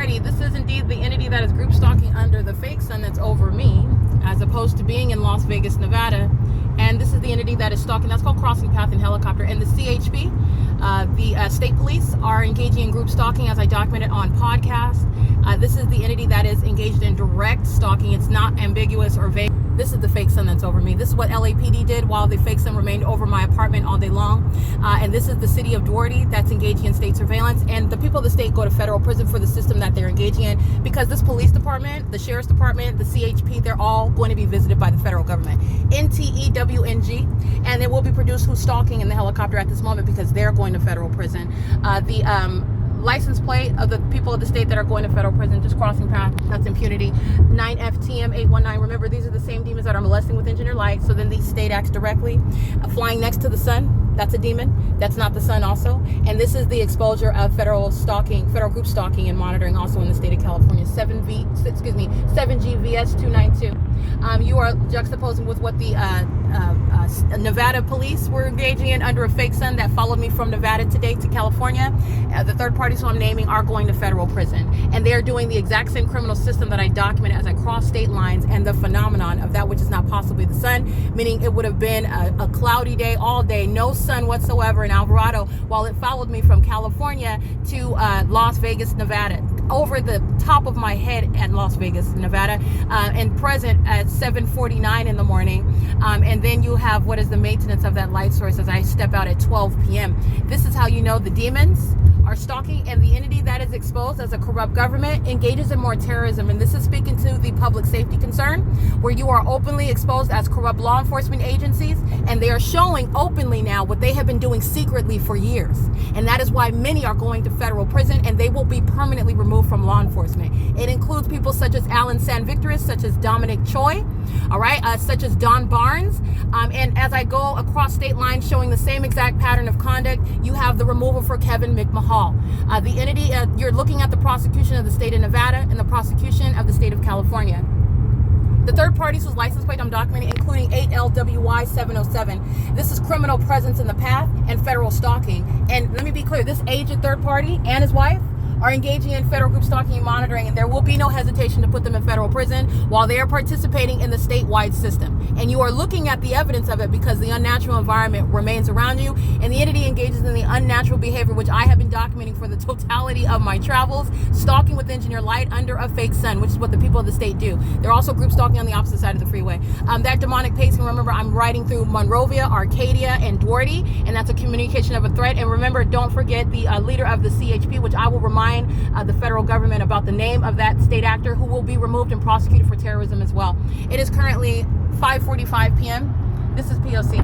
Alrighty, this is indeed the entity that is group stalking under the fake sun that's over me, as opposed to being in Las Vegas, Nevada. And this is the entity that is stalking. That's called crossing path in helicopter. And the CHP, the state police, are engaging in group stalking, as I documented on podcast. This is the entity that is engaged in direct stalking. It's not ambiguous or vague. This is the fake sun that's over me. This is what LAPD did while the fake sun remained over my apartment all day long. And this is the city of Doherty that's engaging in state surveillance. And the people of the state go to federal prison for the system that they're engaging in, because this police department, the sheriff's department, the CHP, they're all going to be visited by the federal government. NTEWNG. And it will be produced who's stalking in the helicopter at this moment, because they're going to federal prison. The license plate of the people of the state that are going to federal prison, just crossing path, that's impunity. 9FTM819. Remember, these are the same demons that are molesting with engineered light. So then the state acts directly. Flying next to the sun, that's a demon. That's not the sun also. And this is the exposure of federal group stalking and monitoring also in the state of California. 7GVS292. You are juxtaposing with what the Nevada police were engaging in under a fake sun that followed me from Nevada today to California. The third parties who I'm naming are going to federal prison, and they are doing the exact same criminal system that I documented as I cross state lines, and the phenomenon of that which is not possibly the sun, meaning it would have been a cloudy day all day, no sun whatsoever in Alvarado, while it followed me from California to Las Vegas, Nevada, over the top of my head at Las Vegas, Nevada, and present at 7:49 in the morning. And then you have what is the maintenance of that light source as I step out at 12 p.m. This is how you know the demons are stalking, and the entity that is exposed as a corrupt government engages in more terrorism. And this is speaking to the public safety concern, where you are openly exposed as corrupt law enforcement agencies, and they are showing openly now what they have been doing secretly for years. And that is why many are going to federal prison, and they will be permanently removed from law enforcement. It includes people such as Alan SANVICTORES, such as Dominic Choi, all right, such as Don Barnes. And as I go across state lines showing the same exact pattern of conduct, you have the removal for Kevin McMahal. The entity, you're looking at the prosecution of the state of Nevada and the prosecution of the state of California. The third parties whose license plate I'm documenting, including 8LWY707. This is criminal presence in the path and federal stalking. And let me be clear, this agent third party and his wife are engaging in federal group stalking and monitoring, and there will be no hesitation to put them in federal prison while they are participating in the statewide system. And you are looking at the evidence of it because the unnatural environment remains around you, and the entity engages in the unnatural behavior, which I have been documenting for the totality of my travels, stalking with engineered light under a fake sun, which is what the people of the state do. They're also group stalking on the opposite side of the freeway. That demonic pacing, remember, I'm riding through Monrovia, Arcadia, and Doherty, and that's a communication of a threat. And remember, don't forget the leader of the CHP, which I will remind the federal government about the name of that state actor, who will be removed and prosecuted for terrorism as well. It is currently 5:45 p.m. This is P.O.C.